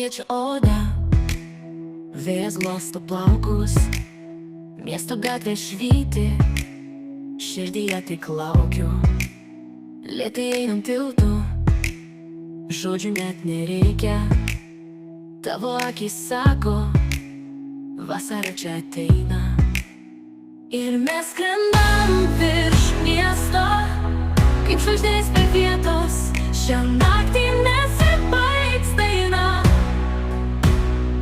kviečia odą, vėjas glosto plaukus, miesto gatvė švyti, širdyje tik laukiu. Lėtai einam tiltu, žodžių net nereikia, tavo akis sako, vasara čia ateina. Ir mes skrendam virš miesto, kaip žvaigždės be vietos, šią naktį nesibaigs daina.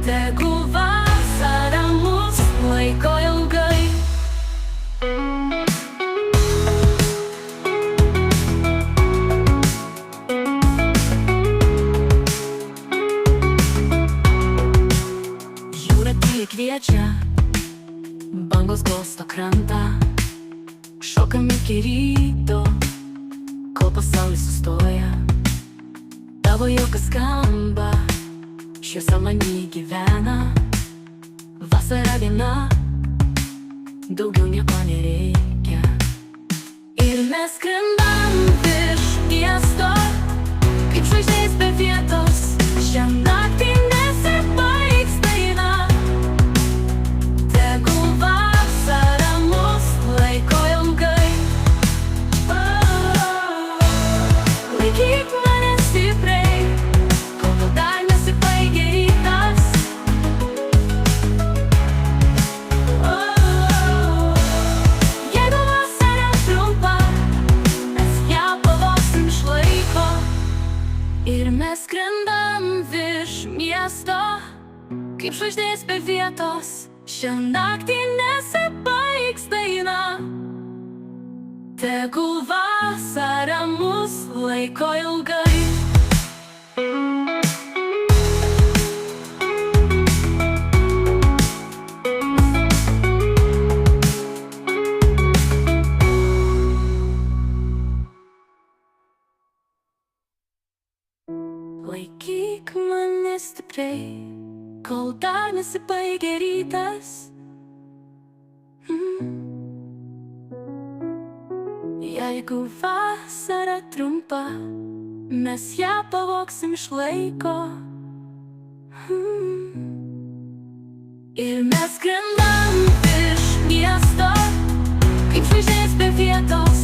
Tegu vasara mus laiko ilgai. Jūra tyliai kviečia, bangos glosto krantą, šokam iki ryto, kol pasaulis sustoja. Tavo juokas skamba, šviesa many gyvena. Vasara viena, daugiau nieko nereikia. Ir mes skrendam virš miesto, kaip žvaigždės be vietos, šią naktį nesibaigs daina. Tegul vasara mus laiko ilgai. Laikyk mane stipriai, kol dar nesibaigė rytas. Jeigu vasara trumpa, mes ją pavogsim iš laiko. Ir mes skrendam virš miesto, kaip žvaigždės be vietos, šią naktį nesibaigs daina. Tegul vasara mus laiko ilgai. Laikyk mane stipriai, kol dar nesibaigė rytas. Jeigu vasara trumpa, mes ją pavogsim iš laiko. Ir mes skrendam virš miesto, kaip žvaigždės be vietos,